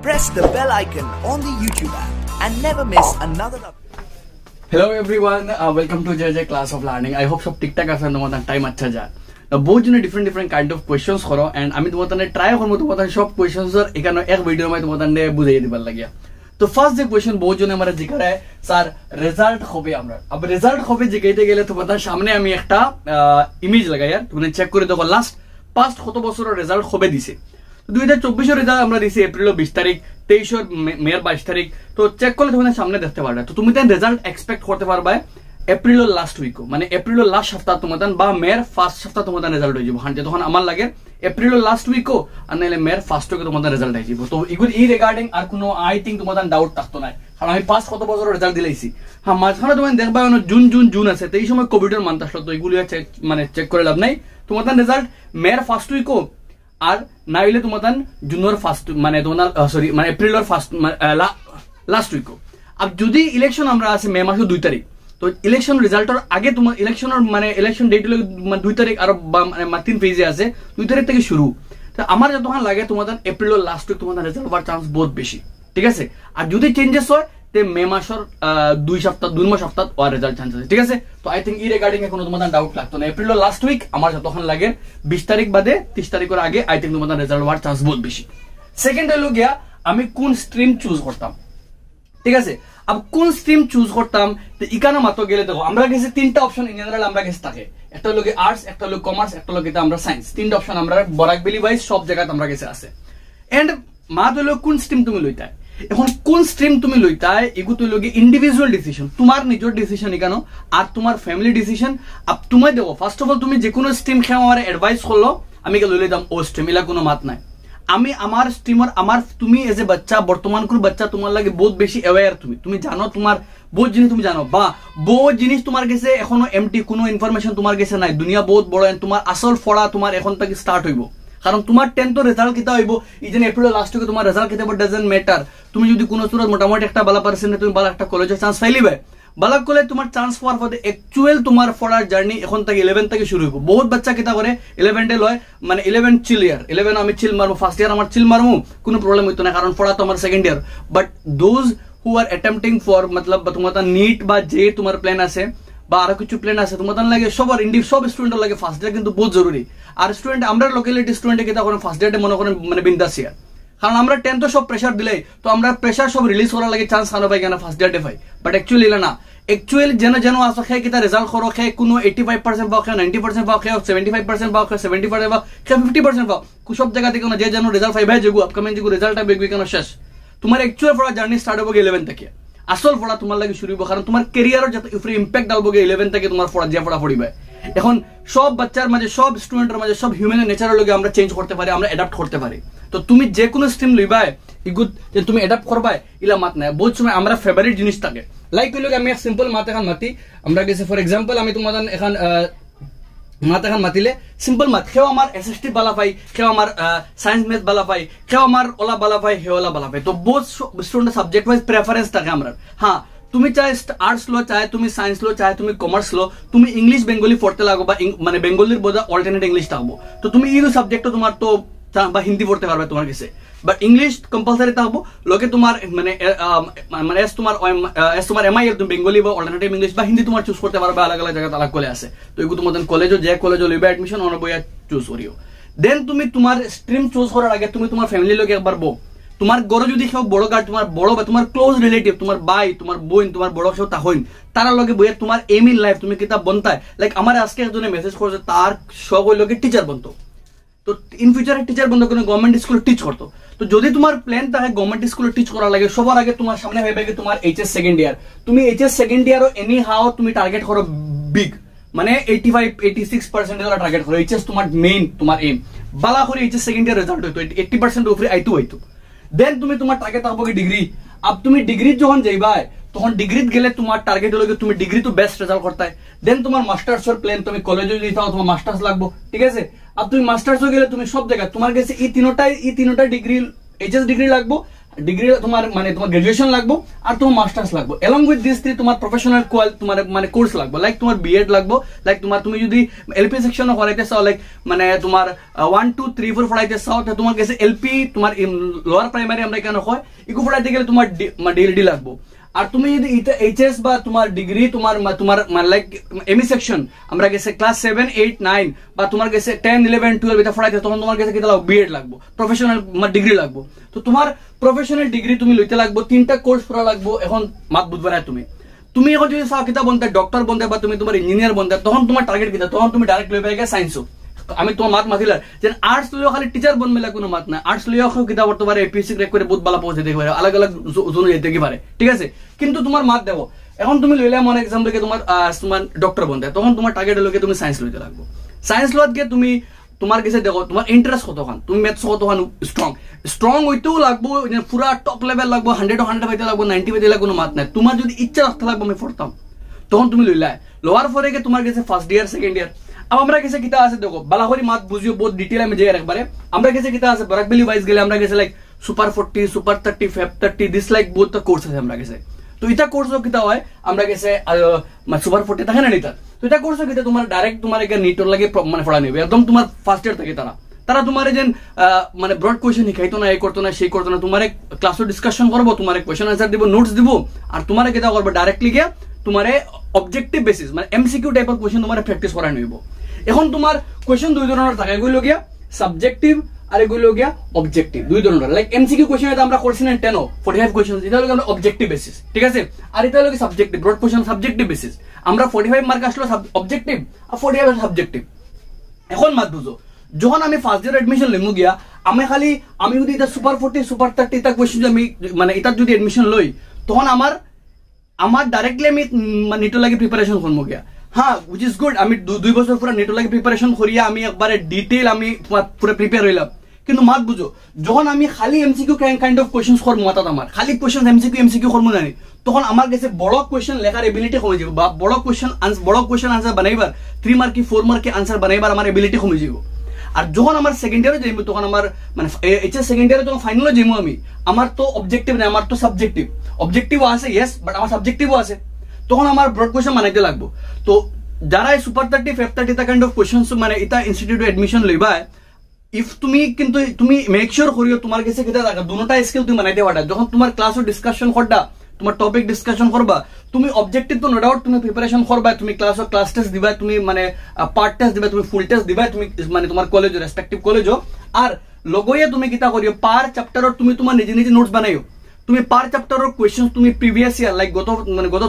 press the bell icon on the YouTube app and never miss another update. Hello everyone, welcome to JJ Class of Learning. I hope सब ठीक ठाक আছে তোমাদের time আচ্ছা যায় না বহুত জন ডিফারেন্ট কাইন্ড অফ কোশ্চেনস করো এন্ড আমি তোমাদের ট্রাই করব তোমাদের সব কোশ্চেনসর এখানে এক ভিডিওর মধ্যে তোমাদের বুঝিয়ে দিবার লাগিয়া তো ফার্স্ট যে কোশ্চেন বহুত জন আমারে জিজ্ঞাসা है স্যার রেজাল্ট হবে আমরা अब রেজাল্ট হবে জিগাইতে গেলে তোমাদের সামনে আমি একটা ইমেজ লাগাই আর তুমি চেক করে দেখো লাস্ট পাস্ট কত বছরের রেজাল্ট হবে দিছে 2024 এর রেজাল্ট আমরা দিছি এপ্রিলের 20 তারিখ 23 এর মের 22 তারিখ তো চেক করলে তোমাদের সামনে দেখতে পারবে তো তুমি তার রেজাল্ট এক্সপেক্ট করতে পারবে এপ্রিলের লাস্ট উইক মানে এপ্রিলের লাস্ট সপ্তাহ তোমাদের বা মের ফার্স্ট সপ্তাহ তোমাদের রেজাল্ট হয়ে যাবে হান্তে তখন আমার লাগে এপ্রিলের লাস্ট উইকও আর নাইলে মের ফার্স্ট উইকে তোমাদের রেজাল্ট হয়ে যাবে তো এগুলো ই রিগার্ডিং আর কোনো আই থিংক তোমাদের ডাউট থাকতো না কারণ আমি পাঁচ কত বছরের রেজাল্ট দিলাইছি হ্যাঁ মাঝখানে তুমি দেখবা জুন আছে তো এই সময় কোভিডের মান্থ আসলো তো এগুলো মানে চেক করে লাভ নাই তোমাদের রেজাল্ট মের ফার্স্ট উইকও আর না হইলে তোমাদের জুনের ফার্স্ট মানে তোমাদের সরি মানে এপ্রিলের ফার্স্ট লাস্ট উইকও আর যদি ইলেকশন আমরা আছে মে মাসের 2 তারিখ তো ইলেকশন রেজাল্টের আগে তোমার ইলেকশনের মানে ইলেকশন ডেট হলো 2 তারিখ আর মানে 3 ফেজে আছে 2 তারিখ থেকে শুরু তো আমার যতক্ষণ লাগে তোমাদের এপ্রিলের লাস্ট উইক তোমাদের রেজাল্ট হওয়ার চান্স বহুত বেশি ঠিক আছে আর যদি চেঞ্জেস হয় তে মে মাসের 2 সপ্তাহ আর রেজাল্ট চান্স আছে ঠিক আছে তো আই থিংক ই রিগার্ডিং এ কোনো তোমাদের ডাউট লাগতো না এপ্রিলের লাস্ট উইক আমার যতক্ষণ লাগে 20 তারিখ বাদে 30 তারিখের আগে আই থিংক তোমাদের রেজাল্ট হওয়ার চান্স বহুত বেশি সেকেন্ড হলো গিয়া আমি কোন স্ট্রিম চুজ করতাম ঠিক আছে अब কোন স্ট্রিম চুজ করতাম তো ইকানো মাত্র গেলে দেখো আমরা কাছে তিনটা অপশন ইন জেনারেল আমরা কাছে থাকে একটা হলো আর্টস একটা হলো কমার্স একটা হলো আমরা সায়েন্স তিনটা অপশন আমরা বরাকবেলি ওয়াইজ সব জায়গাতে আমরা কাছে আছে এন্ড মা হলো কোন স্ট্রিম তুমি লইতা এখন কোন স্ট্রিম তুমি লইতা এগুলো তো লগে ইন্ডিভিজুয়াল ডিসিশন তোমার নিজের ডিসিশন ইকানো আর তোমার ফ্যামিলি ডিসিশন আপ তুমি দেখো ফার্স্ট অফ অল তুমি যে কোনো স্ট্রিম খেয়ে আমার অ্যাডভাইস করলো আমি কে লইলে দাম ও স্ট্রিম এলা কোনো মাত নাই আমি আমার স্ট্রিমার আমার তুমি এজ এ বাচ্চা বর্তমান কোন বাচ্চা তোমার লাগে বহুত বেশি অ্যাওয়্যার তুমি জানো তোমার বহুত জিনিস তুমি জানো বা বহুত জিনিস তোমার কাছে এখনো এমটি কোনো ইনফরমেশন তোমার কাছে নাই দুনিয়া বহুত বড় তোমার আসল পড়া তোমার এখন থেকে স্টার্ট হইব কারণ তোমার 10th রেজাল্ট কিতা হইব ইজেন এপ্রিল লাস্ট উইকে তোমার রেজাল্ট কিতা ডাজন্ট ম্যাটার তুমি যদি কোনো সুরত মোটামুটি একটা ভালো পার্সেন্টে তুমি ভালো একটা কলেজে চান্স পাইলিবে বালাক কলে তোমার চান্স পাওয়ার পরে অ্যাকচুয়াল তোমার পড়ার জার্নি এখন থেকে 11 থেকে শুরু হইব বহুত বাচ্চা কিতা করে 11 লয় মানে 11 চিল ইয়ার 11 আমি চিল মারমু ফার্স্ট ইয়ার আমার চিল মারমু কোনো প্রবলেম হইতো না কারণ পড়া তো আমার second year but those who are attempting for মতলব তোমাদের নিট বা জে তোমার প্ল্যান আছে বা আরো কিছু প্ল্যান আছে তোমাদের লাগে সবার সব স্টুডেন্টের লাগে ফার্স্ট ইয়ার কিন্তু বহুত জরুরি আর স্টুডেন্ট আমরা লোকালিটি স্টুডেন্টে কিতা করেন ফার্স্ট ইয়ারে মনে করেন মানে বিন্দাস ইয়ার কারণ আমরা 10th সব প্রেসার দিলে তো আমরা প্রেসার সব রিলিজ করার লাগে চান্স কানো পাই কেন ফার্স্ট ইয়ারে পাই বাট অ্যাকচুয়ালি না একচুয়ালি যেন আসো খে কিতা রেজাল্ট করো খে কোনো 85% পাও খে 90% পাও খে 75% পাও খে 70% পাও খে 50% পাও সব জায়গা থেকে যে যেন রেজাল্ট পাই ভাই যেগু আপকামিং যেগু রেজাল্ট বেগু কেন শেষ তোমার একচুয়াল পড়া জার্নি স্টার্ট হবে 11 থেকে আসল পড়া তোমার লাগে শুরু হইব কারণ তোমার ক্যারিয়ারের যত উপরে ইমপ্যাক্ট ডালবো 11 থেকে তোমার পড়া যে পড়া পড়িবে এখন সব বাচ্চার মাঝে সব স্টুডেন্টের মাঝে সব হিউম্যান নেচারের লগে আমরা চেঞ্জ করতে পারি আমরা অ্যাডাপ্ট করতে পারি তো তুমি যে কোনো স্ট্রিম লইবা ইগুড যে তুমি অ্যাডাপ্ট করবা ইলা মাত নাই বহুত সময় আমরা ফেভারিট জিনিস থাকে লাইক কইলো আমি এক সিম্পল মাত এখন মাতি আমরা গেছে ফর एग्जांपल আমি তোমাদের এখন মাত এখন মাতিলে সিম্পল মাত কেউ আমার এসএসটি বালা পাই কেউ আমার সায়েন্স ম্যাথ বালা পাই কেউ আমার ওলা বালা পাই হে ওলা বালা পাই তো বহুত স্টুডেন্ট সাবজেক্ট ওয়াইজ প্রেফারেন্স থাকে আমরা হ্যাঁ তুমি চাই আর্টস লো চাই তুমি সায়েন্স লো চাই তুমি কমার্স লো তুমি ইংলিশ বেঙ্গলি পড়তে লাগো বা মানে বেঙ্গলির বোঝা অল্টারনেট ইংলিশ থাকবো তো তুমি এই সাবজেক্ট তোমার তো বা হিন্দি পড়তে পারবে তোমার কাছে বাট ইংলিশ কম্পালসারি থাকবো লোকে তোমার মানে মানে এস তোমার এমআই তুমি বেঙ্গলি বা অল্টারনেটিভ ইংলিশ বা হিন্দি তোমার চুজ করতে পারবে আলাদা আলাদা জায়গা আলাদা কলে আছে তো এগুলো তোমাদের কলেজও যে কলেজও লইবে অ্যাডমিশন অন বইয়া চুজ করিও দেন তুমি তোমার স্ট্রিম চুজ করার আগে তুমি তোমার ফ্যামিলির লোকে একবার বো তোমার গড় যদি কেউ বড় গার্ড তোমার বড় বা তোমার ক্লোজ রিলেটিভ তোমার ভাই তোমার বোন তোমার বড় কেউ তা হইন তারা লগে বইয়া তোমার এম ইন লাইফ তুমি কিতাব বনতায় লাইক আমার আজকে একজনে মেসেজ করেছে তার সব ওই লোকে টিচার বনতো তো ইন ফিউচারে টিচার বন্ধ কোনো গভর্নমেন্ট স্কুলে টিচ করতো তো যদি তোমার প্ল্যান থাকে গভর্নমেন্ট স্কুলে টিচ করার লাগে সবার আগে তোমার সামনে হইবে কি তোমার এইচএস সেকেন্ড ইয়ার তুমি এইচএস সেকেন্ড ইয়ারও এনি হাও তুমি টার্গেট করো বিগ মানে 85-86% এর টার্গেট করো এইচএস তোমার মেইন তোমার এম বালা করে এইচএস সেকেন্ড ইয়ার রেজাল্ট হইতো 80% উপরে আইতো দেন তুমি তোমার টার্গেট থাকবো কি ডিগ্রি আব তুমি ডিগ্রি যখন যাইবা তখন ডিগ্রিত গেলে তোমার টার্গেট হলো কি তুমি ডিগ্রি তো বেস্ট রেজাল্ট করতে দেন তোমার মাস্টার্স এর প্ল্যান তুমি কলেজে যদি যাও তোমার মাস্টার্স লাগবে ঠিক আছে আর তুমি মাস্টার্স গেলে তুমি সব জায়গা তোমার কাছে এই তিনটা ডিগ্রি এইচএস ডিগ্রি লাগবে ডিগ্রি তোমার মানে তোমার গ্রাজুয়েশন লাগবো আর তোমার মাস্টার্স লাগবো এলং উইথ দিস থ্রি তোমার প্রফেশনাল তোমার মানে কোর্স লাগবো লাইক তোমার বিএড লাগবো লাইক তোমার তুমি যদি এলপি সেকশন করাইতে চাও লাইক মানে তোমার 1 2 3 4 পড়াইতে চাও তো তোমার কাছে এলপি তোমার লোয়ার প্রাইমারি আমরা কেন হয় ইকো পড়াইতে গেলে তোমার ডিএলডি লাগবো আর তুমি যদি এইচএস বা তোমার ডিগ্রি তোমার লাইক এমই সেকশন আমরা গেছে ক্লাস 7 8 9 বা তোমার গেছে 10 11 12 এটা পড়াইতে তখন তোমার কাছে কি লাগবে বিএড লাগবো প্রফেশনাল ডিগ্রি লাগবো তো তোমার প্রফেশনাল ডিগ্রি তুমি লইতে লাগবো 3টা কোর্স পড়া লাগবো এখন মাত বুঝবা না তুমি এখন যদি চাও কিতা বনতে ডক্টর বনতে বা তুমি তোমার ইঞ্জিনিয়ার বনতে তখন তোমার টার্গেট কিতা তখন তুমি ডাইরেক্ট লইবে গিয়ে সায়েন্স আমি তোমার মাত মাতিলার যে আর্টস লইও খালি টিচার বনবে কোনো মাত না আর্টস লইও কিতা করতে পারে এপিএসসি ক্র্যাক করে বহুত ভালো পৌঁছে দিতে পারে আলাদা আলাদা জোনে যেতে কি পারে ঠিক আছে কিন্তু তোমার মাত দেবো এখন তুমি লইলে মনে এক্সাম্পল কে তোমার ডক্টর বনতে তখন তোমার টার্গেট হলো তুমি সায়েন্স লইতে লাগবো সায়েন্স লোয়াত গিয়ে তুমি তোমার কাছে দেখো তোমার ইন্টারেস্ট কতখান তুমি ম্যাথস কতখান স্ট্রং হইতেও লাগবো পুরা টপ লেভেল লাগবো 100 পাইতে লাগবো 90 পাইতে লাগবো কোনো মাত নাই তোমার যদি ইচ্ছা রাখতে লাগবো আমি পড়তাম তখন তুমি লইলাই লোয়ার পরে গিয়ে তোমার কাছে ফার্স্ট ইয়ার সেকেন্ড ইয়ার अब हमरा कैसे किता আছে দেখো বালাহরি মাত বুঝিও বহুত ডিটেইল আমি যাই একবারে আমরা कैसे किता আছে বরাকবেলি ওয়াইজ গেলে আমরা कैसे like super 40 super 30 ফেপ 30 this like বহুত কোর্স আছে আমরা कैसे তো এটা কোর্সও কিতা হয় আমরা कैसे সুপার 40 থাকে না নিতা তো এটা কোর্সও কিতা তোমার ডাইরেক্ট তোমার একটা নিটর লাগে মানে পড়া নেবে একদম তোমার ফার্স্ট ইয়ার থেকে তারা তোমার যেন মানে ব্রড কোয়েশ্চন শিখাইতো না এই করতো না সেই করতো না তোমার ক্লাসও ডিসকাশন করবো তোমার কোয়েশ্চন আনসার দিব নোটস দিব আর তোমার কিতা করবো ডাইরেক্টলি গিয়ে তোমার অবজেক্টিভ বেসিস মানে এমসিকিউ টাইপের কোয়েশ্চন তোমার প্র্যাকটিস করা নিব এখন তোমার কোয়েশ্চন দুই ধরনের থাকে এগুলো গিয়া সাবজেক্টিভ আর এগুলো গিয়া অবজেক্টিভ দুই ধরনের লাইক এমসিকিউ কোয়েশ্চন এটা আমরা করছি না 10 45 কোয়েশ্চন এটা হলো আমরা অবজেক্টিভ বেসিস ঠিক আছে আর এটা হলো subjective broad question subjective basis আমরা 45 মার্ক আসলো অবজেক্টিভ আর 45 সাবজেক্টিভ এখন মাত বুঝো যখন আমি ফার্স্ট ইয়ার এডমিশন লইমু গিয়া আমি যদি এটা সুপার 40 সুপার 30 এটা কোয়েশ্চন আমি মানে এটা যদি এডমিশন লই তখন আমার ডাইরেক্টলি আমি নিটো লাগি প্রিপারেশন করবো গিয়া হ্যাঁ উইচ ইজ গুড আমি 2 বছর পুরো নেটো লাগে প্রিপারেশন করিয়া আমি একবারে ডিটেইল আমি পুরো প্রিপেয়ার হইলাম কিন্তু মাত বুঝো যখন আমি খালি এমসিকিউ কাইন্ড অফ কোয়েশ্চনস করব মাথাত আমার খালি কোয়েশ্চন এমসিকিউ করব না তখন আমার কাছে বড় কোয়েশ্চন লেখার এবিলিটি কমে যাব বা বড় কোয়েশ্চন আনসার বানাইবার 3 মার্ক কি 4 মার্ক কি আনসার বানাইবার আমার এবিলিটি কমে যাব আর যখন আমার সেকেন্ড ইয়ারে যাইব তখন আমার মানে এইচএস সেকেন্ড ইয়ারে যখন ফাইনালে যাইব আমি আমার তো অবজেক্টিভ না আমার তো অবজেক্টিভ আছে ইয়েস বাট আমার সাবজেক্টিভও আছে তখন আমার ব্রড কোয়েশ্চন বানাইতে লাগবো তো যারা সুপার 30 ফেপ 30 টা কাইন্ড অফ কোয়েশ্চনস মানে এটা ইনস্টিটিউটে এডমিশন লইবা ইফ তুমি কিন্তু তুমি মেক শিওর করিও তোমার কাছে কিটা লাগা দুটোটা স্কিল তুমি বানাইতে পারবা যখন তোমার ক্লাসও ডিসকাশন করবা তোমার টপিক ডিসকাশন করবা তুমি অবজেক্টিভ তো নো ডাউট তুমি প্রিপারেশন করবা তুমি ক্লাস টেস্ট দিবা তুমি মানে পার্ট টেস্ট দিবা তুমি ফুল টেস্ট দিবা তুমি মানে তোমার কলেজের রেসপেক্টিভ কলেজও আর লগইয়া তুমি কিটা করিও পার চ্যাপ্টারত তুমি তোমার নিজে নোটস বানাইও তুমি পার চ্যাপ্টারের কোয়েশ্চন তুমি প্রিভিয়াস ইয়ার লাইক গত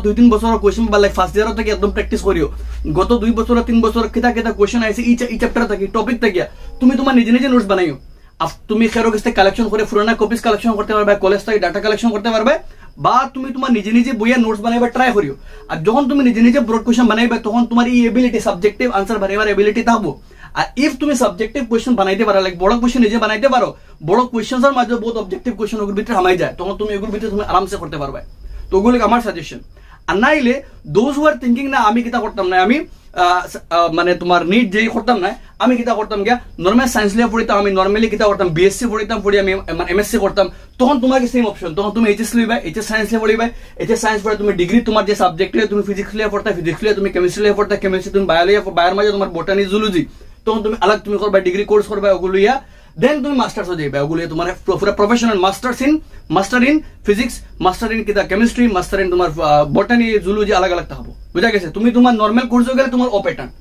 2-3 বছরের কোয়েশ্চন বা লাইক ফার্স্ট ইয়ার থেকে একদম প্র্যাকটিস করিও গত 2 বছর 3 বছর কিতা কোয়েশ্চন আইছে এই চ্যাপ্টার থেকে টপিক থেকে তুমি তোমার নিজে নোটস বানাইও তুমি খেরো কাছে কালেকশন করে পুরানা কপিস কালেকশন করতে পারবে কলেজ থেকে ডাটা কালেকশন করতে পারবে বা তুমি তোমার নিজে বইয়া নোটস বানাইবা ট্রাই করিও আর যখন তুমি নিজে ব্রড কোয়েশ্চন বানাইবা তখন তোমার এই এবিলিটি সাবজেক্টিভ আনসার বানাইবার এবিলিটি থাকবো আর ইফ তুমি সাবজেক্টিভ কোয়েশ্চন বানাইতে পারো লাইক বড় কোয়েশ্চন নিজে বানাইতে পারো বড় কোয়েশ্চনসের মাঝে বহুত অবজেক্টিভ কোয়েশ্চন ওগুলোর ভিতরে হামাই যায় তখন তুমি এগুলোর ভিতরে তুমি আরামসে করতে পারবে তো ওগুলো আমার সাজেশন আর নাইলে দোজ হু আর থিঙ্কিং না আমি কিতা করতাম না আমি মানে তোমার নিট যেই করতাম না আমি কিতা করতাম গিয়া নর্মাল সায়েন্স লিয়ে পড়িতাম আমি নর্মালি কিতা করতাম বিএসসি পড়িতাম পড়ি আমি এমএসসি করতাম তখন তোমাকে সেম অপশন তখন তুমি এইচএস লইবা এইচএস সায়েন্স লিয়ে পড়িবা এইচএস সায়েন্স পড়ে তুমি ডিগ্রি তোমার যে সাবজেক্ট লিয়ে তুমি ফিজিক্স লিয়ে পড়তা ফিজিক্স লিয়ে তুমি কেমিস্ট্রি লিয়ে পড়তা কেমিস্ট্রি তুমি বায়োর মাঝে তোমার বোটানি জুলজি তখন তুমি আলাদা তুমি করবা ডিগ্রি কোর্স করবা ওগুলো ইয়া দেন তুমি মাস্টার্স হয়ে যাবে ওগুলো তোমার পুরো professional master in physics master in কিতা কেমিস্ট্রি মাস্টার ইন তোমার বোটানি জুলজি আলাদা থাকবো বুঝা গেছে তুমি তোমার নর্মাল কোর্স গেলে তোমার ও প্যাটার্ন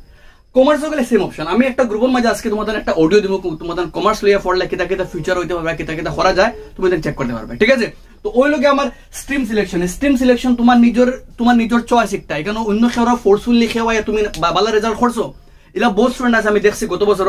কমার্স গেলে সেম অপশন আমি একটা গ্রুপের মাঝে আজকে তোমাদের একটা অডিও দিব তোমাদের কমার্স লিয়ে পড়লে কিতা ফিউচার হইতে পারবে কিতা করা যায় তুমি চেক করতে পারবে ঠিক আছে তো ওই লোকে আমার স্ট্রিম সিলেকশন তোমার নিজের চয়েস একটা এখানে অন্য কেউ ফোর্সফুলি খেওয়াই তুমি ভালো রেজাল্ট করছো এলা বহুত স্টুডেন্ট আছে আমি দেখছি গত বছর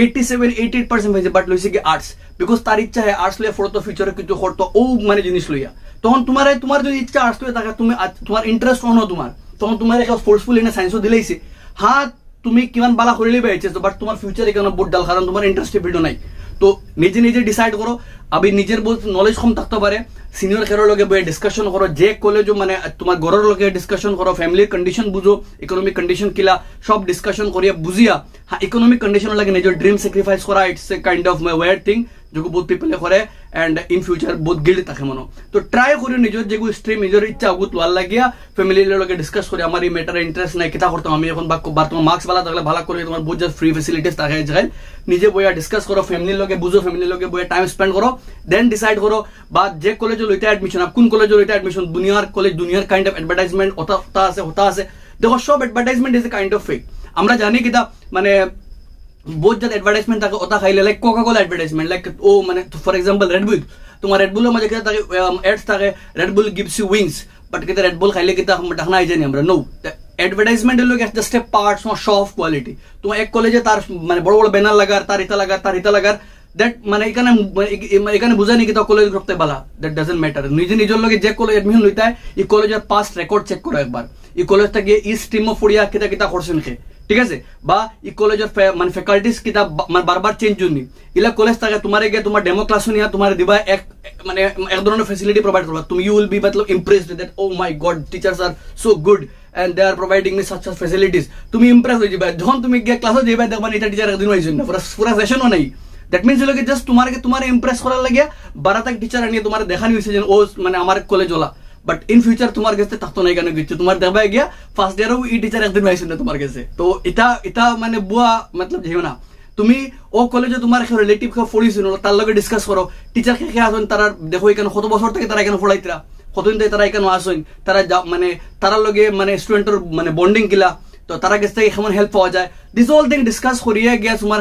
87-88% হয়েছে বাট লইছে কি আর্টস বিকজ তার ইচ্ছা হয় আর্টস লিয়ে ফোরতো ফিউচারে কিছু করতো ও মানে জিনিস লইয়া তখন তোমার যদি ইচ্ছা আর্টস লইয়া থাকে তুমি তোমার ইন্টারেস্ট অন্য তোমার তখন তোমার একটা ফোর্সফুল এনে সায়েন্সও দিলেইছে হ্যাঁ তুমি কিমান বালা করে লিবে এইচএস বাট তোমার ফিউচারে কেন বহুত ডাল কারণ তোমার ইন্টারেস্ট ভিডিও নাই তো নিজে ডিসাইড করো আবি নিজের বহুত নলেজ কম থাকতে পারে সিনিয়র খেরোর লগে বইয়ে ডিসকাশন করো যে কলেজ মানে তোমার ঘরের লগে ডিসকাশন করো ফ্যামিলির কন্ডিশন বুঝো ইকোনমিক কন্ডিশন কিলা সব ডিসকাশন করিয়া বুঝিয়া হ্যাঁ ইকোনমিক কন্ডিশন লাগে নিজের ড্রিম স্যাক্রিফাইস করা it's a kind of my word thing যেগুলো বহুত পিপলে করে এন্ড ইন ফিউচার বহুত গিল্ড থাকে মনো তো ট্রাই করি নিজের যেগুলো স্ট্রিম নিজের ইচ্ছা ওগুলো লোয়ার লাগিয়া ফ্যামিলির লগে ডিসকাস করি আমার এই ম্যাটারে ইন্টারেস্ট নাই কিতা করতাম আমি এখন বা তোমার মার্কস ভালো থাকলে ভালো করে তোমার বহুত ফ্রি ফেসিলিটিস থাকে জায়গায় নিজে বইয়া ডিসকাস করো ফ্যামিলির লগে বুঝো ফ্যামিলির লগে বইয়া টাইম স্পেন্ড করো দেন ডিসাইড করো বা যে কলেজে লইতে অ্যাডমিশন কোন কলেজে লইতে অ্যাডমিশন দুনিয়ার কলেজ দুনিয়ার কাইন্ড অফ অ্যাডভার্টাইজমেন্ট হতা আছে দেখো সব advertisement is a kind of fake আমরা জানি কিতা মানে বহুত যাতে অ্যাডভার্টাইজমেন্ট থাকে ওটা খাইলে like Coca Cola advertisement like ও মানে ফর এক্সাম্পল রেডবুল তোমার রেডবুলের মাঝে কিতা থাকে এডস থাকে রেডবুল গিভস ইউ উইংস বাট কিতা রেডবুল খাইলে কিতা ডাকনা আই জানি আমরা নো অ্যাডভার্টাইজমেন্ট হলো just a part show off quality তোমার এক কলেজে তার মানে বড় বড় ব্যানার লাগার তার ইতা লাগার দ্যাট মানে এখানে বুঝানি কিতা কলেজ করতে বালা দ্যাট ডাজন্ট ম্যাটার নিজের লগে যে কলেজ এডমিশন লইতে হয় এই কলেজের পাস্ট রেকর্ড চেক করো একবার এই কলেজটা গিয়ে ই স্ট্রিম অফ পড়িয়া কিতা করছেন খে ঠিক আছে বা এই কলেজের মানে ফ্যাকাল্টিস কিতা মানে বারবার চেঞ্জ হয়নি ইলা কলেজ থাকে তোমার গিয়ে তোমার ডেমো ক্লাস নিয়া তোমার দিবা এক মানে এক ধরনের ফ্যাসিলিটি প্রোভাইড করবা তুমি ইউ উইল বি মতলব impressed that oh my God teachers are so good and they are providing me such facilities তুমি ইমপ্রেস হয়ে যাবে যখন তুমি গিয়ে ক্লাসে যাবে দেখবা এটা টিচার একদিন হইছেন না পুরা সেশনও নাই দ্যাট মিন্স হলো কি জাস্ট তোমার ইমপ্রেস করার লাগিয়া 12 তক টিচার আনিয়ে তোমার দেখানি হইছে যে ও মানে আমার কলেজ ওলা বাট ইন ফিউচার তোমার কাছে থাকতো না কেন কিছু তোমার দেখবা গিয়া ফার্স্ট ইয়ারও এই টিচার একদিন হইছেন না তোমার কাছে তো এটা মানে বুয়া মতলব যেও না তুমি ও কলেজে তোমার রিলেটিভ কে পড়িছিল তার লগে ডিসকাস করো টিচার কে আসেন তারা দেখো এখানে কত বছর থেকে তারা এখানে পড়াইতরা কতদিন থেকে তারা এখানে আসেন তারা মানে তার লগে মানে স্টুডেন্টের মানে বন্ডিং কিলা তো তারা কাছ থেকে কেমন হেল্প পাওয়া যায় দিস অল থিং ডিসকাস করিয়া গিয়া তোমার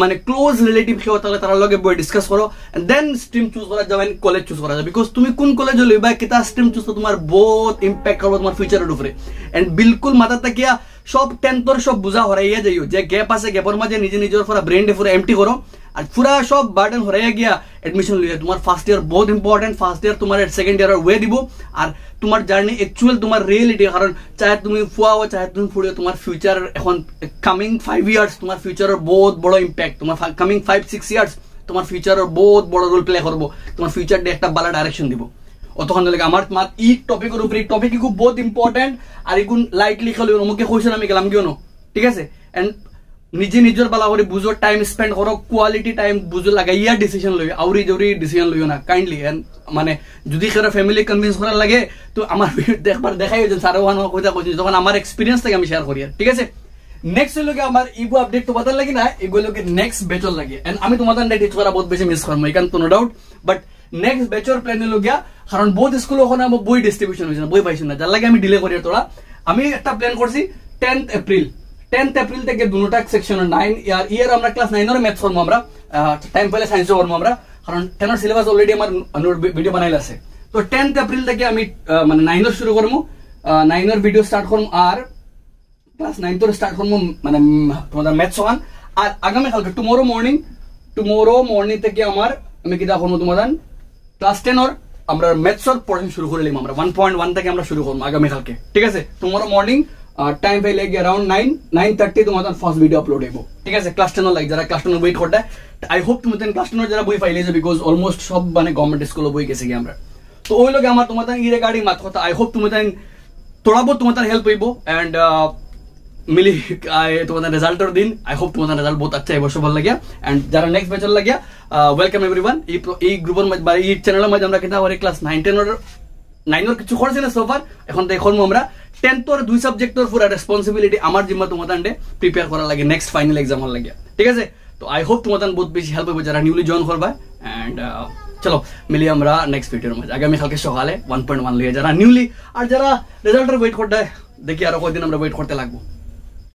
মানে ক্লোজ রিলেটিভ কেউ তাহলে তার লগে বই ডিসকাস করো এন্ড দেন স্ট্রিম চুজ করা যাবে কলেজ চুজ করা যাবে বিকজ তুমি কোন কলেজে লইবা কিতা স্ট্রিম চুজ তোমার বহুত ইম্প্যাক্ট করবে তোমার ফিউচারের উপরে এন্ড বিলকুল মাথা তাকিয়া সব টেন্থর সব বুঝা হরাইয়া যাইও যে গ্যাপ আছে গ্যাপের মাঝে নিজের পুরা ব্রেনডে পুরা এমটি করো আর পুরা সব বার্ডেন হরাইয়া গিয়া এডমিশন লইয়া তোমার ফার্স্ট ইয়ার বহুত ইম্পর্টেন্ট ফার্স্ট ইয়ার তোমার সেকেন্ড ইয়ার ওয়ে দিব আর তোমার জার্নি অ্যাকচুয়াল তোমার রিয়েলিটি কারণ চাহে তুমি ফুয়াও চাহে তুমি ফুড়িও তোমার ফিউচার এখন কামিং 5 ইয়ার্স তোমার ফিউচারের বহুত বড় ইম্প্যাক্ট তোমার কামিং 5-6 ইয়ার্স তোমার ফিউচারের বহুত বড় রোল প্লে করবো তোমার ফিউচার ডে একটা ভালো ডাইরেকশন দিব অতক্ষণ লাগে আমার মাত ই টপিকের উপরে টপিক খুব বহুত ইম্পর্টেন্ট আর এগুন লাইটলি খেলে অমুকে কইছেন আমি গেলাম কিয় ঠিক আছে এন্ড নিজের বালা করে বুঝো টাইম স্পেন্ড করো কোয়ালিটি টাইম বুঝো লাগাইয়া ডিসিশন লইও আউরি জরি ডিসিশন লইও না কাইন্ডলি এন্ড মানে যদি কেউ ফ্যামিলি কনভিন্স করার লাগে তো আমার একবার দেখাই যে স্যার ওখানে কথা কইছি যখন আমার এক্সপিরিয়েন্স থেকে আমি শেয়ার করি ঠিক আছে নেক্সট হলো আমার ইগো আপডেট তো বদল লাগি না এগুলোকে নেক্সট বেচল লাগে এন্ড আমি তোমাদের টিচ করা বহুত বেশি মিস করবো এখান তো নো ডাউট বাট নেক্সট বেচর প্ল্যান হলো গিয়া কারণ বহুত স্কুল ওখানে আমার বই ডিস্ট্রিবিউশন হয়েছে না বই পাইছি না যার লাগে আমি ডিলে করি তোরা আমি একটা প্ল্যান করছি 10th এপ্রিল থেকে দুটা সেকশন 9 ইয়ার আমরা ক্লাস 9 এর ম্যাথস করব আমরা টাইম পেলে সায়েন্স করব আমরা কারণ 10 এর সিলেবাস অলরেডি আমার ভিডিও বানাইল আছে তো 10th এপ্রিল থেকে আমি মানে 9 এর শুরু করব 9 এর ভিডিও স্টার্ট করব আর ক্লাস 9 এর স্টার্ট করব মানে তোমাদের ম্যাথস ওয়ান আর আগামী কালকে টুমরো মর্নিং থেকে আমার আমি কিটা করব তোমাদের ক্লাস 10 এর আমরা ম্যাথস এর পড়াশোনা শুরু করে নিলাম আমরা 1.1 থেকে আমরা শুরু করব আগামী কালকে ঠিক আছে টুমরো মর্নিং টাইম পাইলে গিয়ে अराउंड 9:30 তোমাদের ফার্স্ট ভিডিও আপলোড হইব ঠিক আছে ক্লাস 10 লাইক যারা ক্লাস 10 ওয়েট করতে আই হোপ তোমাদের ক্লাস 10 যারা বই ফাইলে বিকজ অলমোস্ট সব মানে গভর্নমেন্ট স্কুলে বই গেছে কি আমরা তো ওই লগে আমার তোমাদের ই রিগার্ডিং মাত কথা আই হোপ তোমাদের थोड़ा बहुत তোমাদের হেল্প হইব এন্ড মিলি তোমাদের রেজাল্টের দিন আই হোপ তোমাদের রেজাল্ট বহুত আচ্ছা হইব সবার লাগিয়া এন্ড যারা নেক্সট ব্যাচের লাগিয়া ওয়েলকাম এভরিওয়ান এই গ্রুপের মধ্যে বা এই চ্যানেলের মধ্যে আমরা কিটা করে ক্লাস 9 কিছু করছি না সোফার এখন দেখুন আমরা 10th এর দুই সাবজেক্টর পুরো রেসপন্সিবিলিটি আমার জিম্মা তোমাদের প্রিপেয়ার করার লাগে নেক্সট ফাইনাল এক্সামের লাগে ঠিক আছে তো আই হোপ তোমাদের বহুত বেশি হেল্প হবে যারা নিউলি জয়েন করবা এন্ড চলো মিলি আমরা নেক্সট ভিডিওর মধ্যে আগামী কালকে সকালে 1.1 লিয়ে যারা নিউলি আর যারা রেজাল্টের ওয়েট করতে দেখি আরো কয়দিন আমরা ওয়েট করতে লাগবো